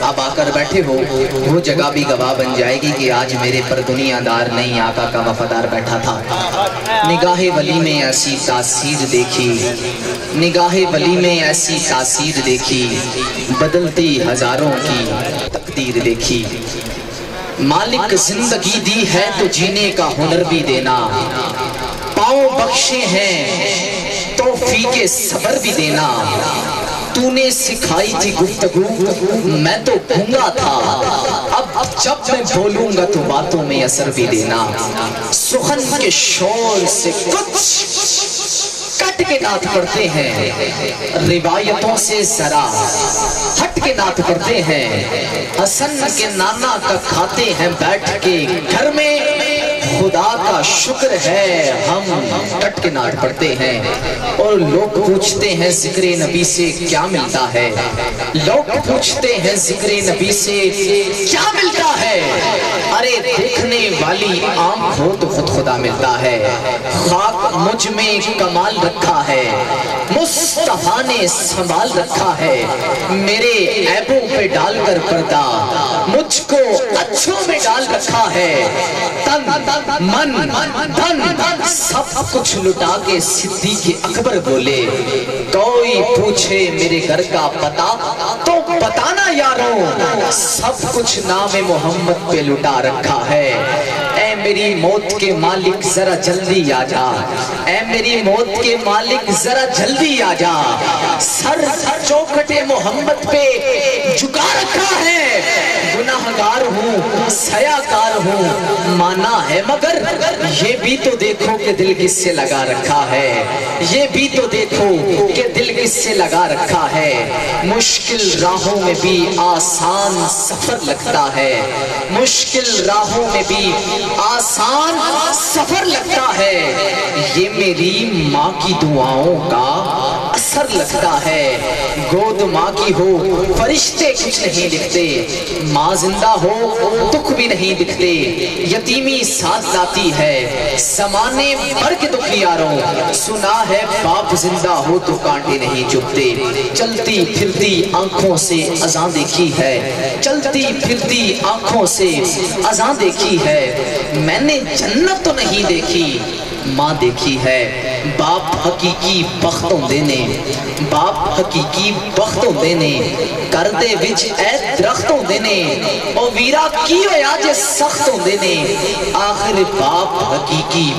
اب آ کر بیٹھے ہو وہ جگہ بھی گواہ بن جائے گی کہ آج میرے پر دنیا دار نہیں آقا کا وفادار بیٹھا تھا۔ نگاہ ولی میں ایسی تاثیر دیکھی، نگاہ ولی میں ایسی تاثیر دیکھی، بدلتی ہزاروں کی تقدیر دیکھی۔ مالک زندگی دی ہے تو جینے کا ہنر بھی دینا، پاؤں بخشے ہیں توفیق صبر بھی دینا۔ تو نے سکھائی تھی گفتگو میں تو گونگا تھا، اب جب میں بولوں گا تو باتوں میں اثر بھی دینا۔ سخن کے شور سے کچھ کٹ کے نعت پڑھتے ہیں، روایتوں سے ذرا ہٹ کے نعت پڑھتے ہیں۔ حسن کے نانا کا کھاتے ہیں بیٹھ کے گھر میں، خدا کا شکر ہے ہم کٹ کے نعت پڑھتے ہیں۔ اور لوگ پوچھتے ہیں ذکر نبی سے کیا ملتا ہے، لوگ پوچھتے ہیں ذکر نبی سے کیا ملتا ہے۔ ارے دیکھنے والی آنکھ ہو تو خود خدا ملتا ہے۔ خاک مجھ میں کمال رکھا ہے، مصطفیٰ نے سنبھال رکھا ہے۔ میرے عیبوں پہ ڈال کر پردہ مجھ کو اچھوں میں ڈال رکھا ہے۔ تن من دھن سب کچھ لٹا کے صدیق اکبر بولے، کوئی پوچھے میرے گھر کا پتہ تو بتانا یاروں، سب کچھ نام محمد پہ لٹا رکھا ہے۔ اے میری موت کے مالک ذرا جلدی آ جا، اے میری موت کے مالک ذرا جلدی آ جا۔ سر چوکھٹ محمد پہ جھکا رکھا ہے، گناہگار ہوں سیاکار ہوں مانا ہے، مگر یہ بھی تو دیکھو کہ دل کس سے لگا رکھا ہے، یہ بھی تو دیکھو کہ دل کس سے لگا رکھا ہے۔ مشکل راہوں میں بھی آسان سفر لگتا ہے، مشکل راہوں میں بھی آسان سفر لگتا ہے۔ یہ میری ماں کی دعاؤں کا اثر لگتا ہے۔ گود ماں کی ہو فرشتے کچھ نہیں لکھتے، ماں زندہ ہو دکھ بھی نہیں دکھتے۔ یتیمی ساتھ لاتی ہے زمانے بھر کے دکھ یاروں، سنا ہے باپ زندہ ہو تو کانٹے نہیں چبھتے۔ چلتی پھرتی آنکھوں سے اذان دیکھی ہے، چلتی پھرتی آنکھوں سے اذان دیکھی ہے۔ میں نے جنت تو نہیں دیکھی ماں دیکھی ہے۔ باپ حقیقی بختوں دینے، باپ حقیقی بختوں دینے، کر دے وچ اے درختوں دینے، او ویرا کی ہویا جے سختوں دینے، آخر باپ حقیقی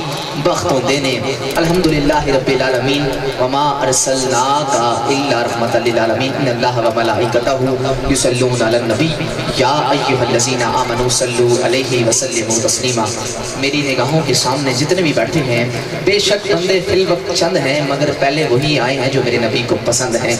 بختوں دینے۔ الحمدللہ رب العالمین وما ارسلناک الا رحمۃ للعالمین، ان اللہ وملائکتہ یصلون علی النبی یا ایھا الذین آمنوا صلوا علیہ وسلموا تسلیما۔ میری نگاہوں کے سامنے جتنے بھی بیٹھے ہیں بے شک بندے فی الوقت چند ہیں، مگر پہلے وہی آئے ہیں جو میرے نبی کو پسند ہیں۔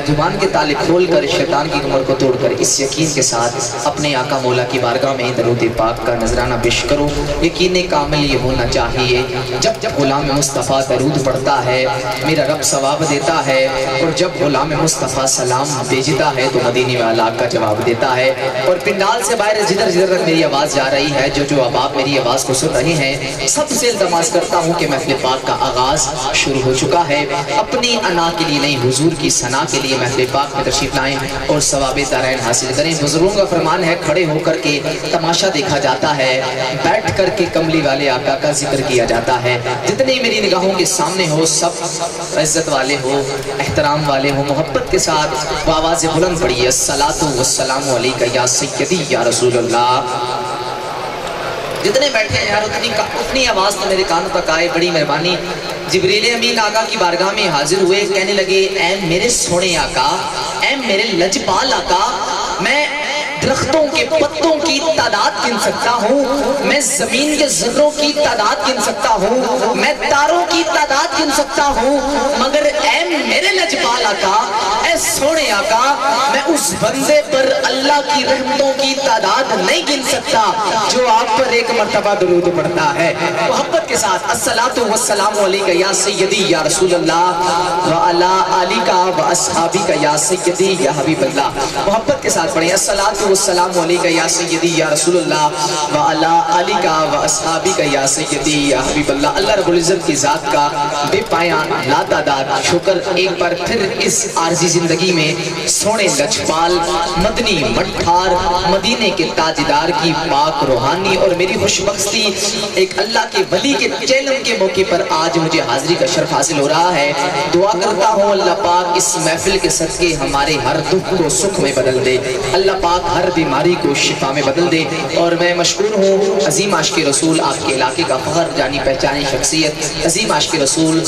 زبان کے تالے کھول کر شیطان کی کمر کو توڑ کر اس یقین کے ساتھ اپنے آقا مولا کی بارگاہ میں درود پاک کا نذرانہ پیش کرو۔ یقین کامل یہ ہونا چاہیے، جب جب غلام مصطفیٰ درود پڑھتا ہے میرا رب ثواب دیتا ہے، اور جب غلام مصطفیٰ سلام بھیجتا ہے تو مدینے والا کا جواب دیتا ہے۔ اور پنڈال سے باہر جدھر جدھر تک میری آواز جا رہی ہے، جو اب آپ میری آواز کو سن رہے ہیں، سب سے التماس کرتا ہوں کہ محفل پاک کا آغاز شروع ہو چکا ہے۔ اپنی انا کے لیے نہیں، حضور کی ثنا کے لیے محفل پاک میں تشریف لائیں اور ثواب دارین حاصل کریں۔ بزرگوں کا فرمان ہے کھڑے ہو کر کے تماشا دیکھا جاتا ہے، بیٹھ کر کے کملی والے آقا کا ذکر کیا جاتا ہے۔ جتنے میری نگاہوں کے سامنے ہو سب عزت والے ہو، احترام والے ہو، محبت کے ساتھ آواز بلند پڑھیے، الصلاۃ والسلام علیک یا سیدی یا رسول اللہ۔ جتنے بیٹھے ہیں یار اتنی آواز تو میرے کانوں تک آئے، بڑی مہربانی۔ جبریل امین آقا کی بارگاہ میں حاضر ہوئے، کہنے لگے اے میرے سونے آقا، اے میرے لجپال آقا، میں درختوں کے پتوں کی تعداد گن سکتا ہوں، میں زمین کے ذروں کی تعداد گن سکتا ہوں، میں تاروں کی تعداد گن سکتا ہوں، مگر اے میرے لجپال آقا، اے سونے آقا، میں اس بندے پر اللہ کی رحمتوں کی تعداد نہیں گن سکتا جو آپ پر ایک مرتبہ درود پڑھتا ہے۔ محبت کے ساتھ الصلاۃ والسلام علیک یا سیدی یا رسول اللہ وعلی آلک واصحابک یا سیدی یا حبیب اللہ۔ محبت کے ساتھ پڑھیں الصلاۃ वस्सलामु अलैका या सय्यदी या रसूल अल्लाह व अला आलिका व अस्हाबिका या सय्यदी या हबीब अल्लाह। अल्लाह रब्बुल इज्जत की जात का बेपाया लातादार शुक्र एक बार फिर इस आरजी जिंदगी में सोने लजपाल मदनी मट्ठार मदीने के ताजदार की पाक रूहानी और मेरी खुशबख्ती एक अल्लाह के वली के चैलम के मौके पर आज मुझे हाजिरी का शर्फ हासिल हो रहा है। दुआ करता हूँ अल्लाह पाक इस महफिल के सदके हमारे हर दुख को सुख में बदल दे, अल्लाह पाक हर बीमारी को शिफा में बदल दे। और मैं मशकूर हूँ अजीम आशिक रसूल, आपके इलाके का फखर जानी पहचानी शख्सियत अजीम आशिक रसूल,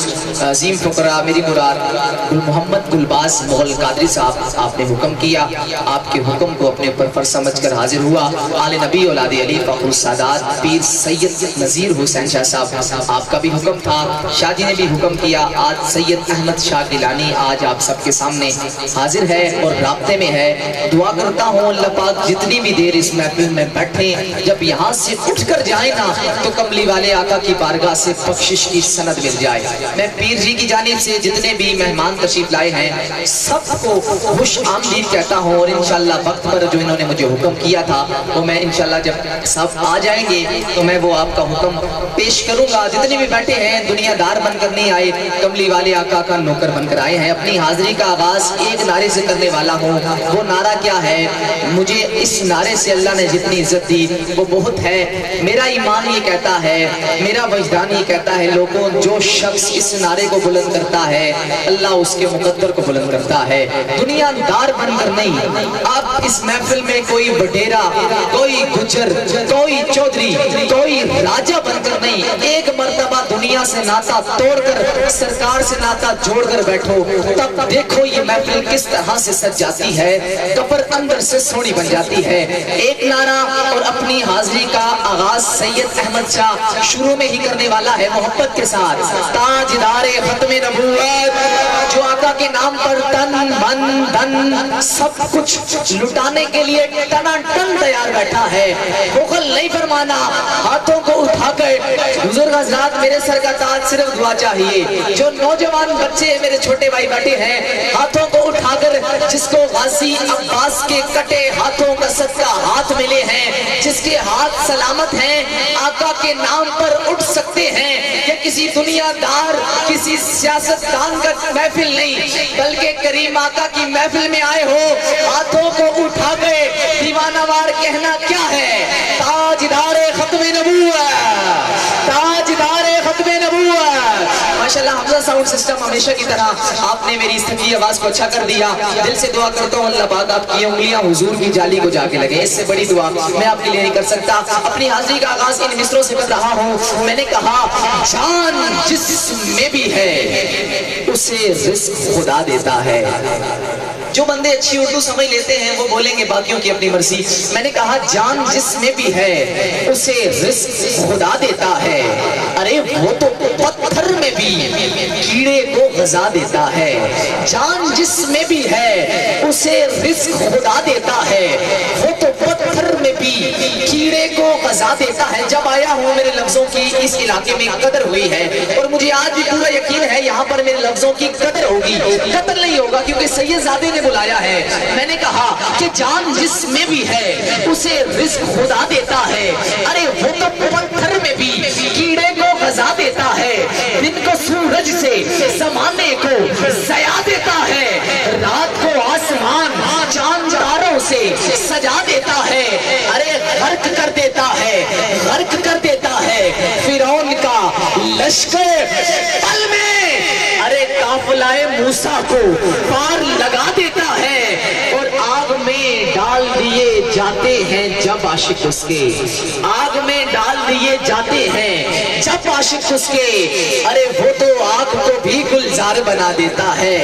अजीम फकरा मेरी मुराद गुल मोहम्मद गुलबाज मुगल कादरी साहब, आपने हुक्म किया, आपके हुक्म को अपने ऊपर फर्ज समझ कर हाजिर हुआ। आले नबी औलाद अली फखरुल सादात पीर सैयद नज़ीर हुसैन शाह साहब, आपका भी हुक्म था, शाह जी ने भी हुक्म किया। आज सैयद अहमद शाह गिलानी आज आप सबके सामने हाजिर है और राब्ते में है। दुआ करता हूँ अल्लाह पाक जितनी भी देर इस महफिल में बैठे, जब यहाँ से उठ कर जाए ना तो कमली वाले आका की बारगाह से बख्शिश की सनद मिल जाए। मैं पीर जी की जानिब से जितने भी मेहमान तशरीफ लाए हैं सबको खुश आमदीद कहता हूँ और इंशाल्लाह वक्त पर जो इन्होंने मुझे हुक्म किया था वो मैं इंशाल्लाह जब सब आ जाएंगे तो मैं वो आपका हुक्म पेश करूंगा। जितने भी बैठे हैं दुनियादार बनकर नहीं आए, कमली वाले आका का नौकर बनकर आए हैं। अपनी हाजिरी का आगाज एक नारे से करने वाला हूँ। वो नारा क्या है? मुझे इस नारे से अल्लाह ने जितनी इज्जत दी वो बहुत है। मेरा ईमान ये कहता है, मेरा वजदान ये कहता है, लोगों जो शख्स इस नारे को बुलंद करता है अल्लाह उसके मुकद्दर को बुलंद करता है। दुनियादार बनकर नहीं, आप इस महफिल में कोई बटेरा, कोई गुजर, कोई चौधरी, कोई राजा बनकर नहीं, एक मर्तबा दुनिया से नाता तोड़कर सरकार से नाता जोड़कर बैठो, तब देखो ये महफिल किस तरह से सज जाती है, कब्र अंदर से सोनी बन जाती है। एक नारा और अपनी हाजिरी का आगाज सैयद अहमद शाह शुरू में ही करने वाला है मोहब्बत के साथ। ताजदारे खत्मे नबूवत जो आका के नाम पर तन मन धन सब कुछ लुटाने के लिए टनाटन तैयार बैठा है, बुखल नहीं फरमाना। हाथों को उठाकर बुजुर्ग हज़रात मेरे सर का ताज सिर्फ दुआ चाहिए। जो नौजवान बच्चे मेरे छोटे भाई बैठे हैं हाथों को उठाकर, जिसको गाजी अब्बास के कटे हाथों का सदका हाथ मिले हैं, जिसके हाथ सलामत हैं, आका के नाम पर उठ सकते हैं। ये किसी दुनियादार किसी सियासतदान का महफिल नहीं बल्कि करीम आका की महफिल में आए हो। हाथों को उठा गए दीवानावार कहना क्या है? ताजदारे खत्मे नबूवत, ताजदारे खत्मे नबूवत। माशाल्लाह हमजा साउंड सिस्टम हमेशा की तरह आपने मेरी इस थकी आवाज को अच्छा कर दिया। दिल से दुआ करता हूँ अल्लाह पाक आपकी उंगलियां हुजूर की जाली को जाके लगे, इससे बड़ी दुआ मैं आपके लिए नहीं कर सकता। अपनी हाजिरी का आगाज इन मिसरों से कर रहा हूँ। मैंने कहा जान जिसमें भी है उसे रिस्क खुदा देता है। जो बंदे अच्छी उर्दू समझ लेते हैं वो बोलेंगे बाकियों की अपनी मर्जी। मैंने कहा जान जिसमें भी है उसे रिस्क खुदा देता है। अरे वो तो पत्थर में भी कीड़े को गजा देता है। जान जिसमें भी है उसे रिस्क खुदा देता है, वो तो पत्थर में भी कीड़े को गजा देता है। जब आया हूँ मेरे लफ्जों की इस इलाके में कदर हुई है और मुझे आज भी पूरा यकीन है यहाँ पर मेरे लफ्जों की कदर होगी। कदर नहीं होगा क्योंकि सैयदजादे ने बुलाया है। मैंने कहा कि जान जिसमें भी है उसे रिस्क खुदा देता है। अरे वो तो पत्थर में भी कीड़े को गजा देता है। दिन को सूरज से जमाने को सया देता है, रात को आसमान चांद तारों से सजा देता है। अरे गर्क कर देता है, गर्क कर देता है फिरौन का लश्कर पल में। अरे काफिलाए मूसा को पार लगा देता है और आग में डाल दिए जाते हैं जब आशिक उसके, आग में डाल दिए जाते हैं जब आशिक उसके। अरे वो तो आग को भी गुलजार बना देता है।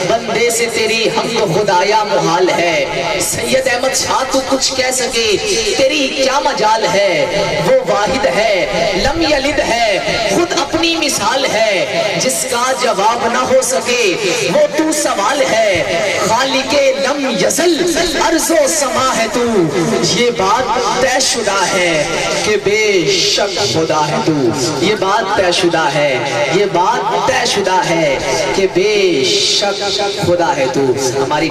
बंदे से तेरी हमको खुदाया मुहाल है। सैयद अहमद शाह तू कुछ कह सके तेरी क्या मजाल है। वो वाहिद है लम यलिद है खुद अपनी मिसाल है, जिसका जवाब ना हो सके वो तू सवाल है। खालिके लम यज़ल अर्ज़ो समा है तू, ये बात तयशुदा है कि बेशक खुदा है तू। ये बात तयशुदा है, ये बात तयशुदा है कि बेशक खुदा है तू। हमारी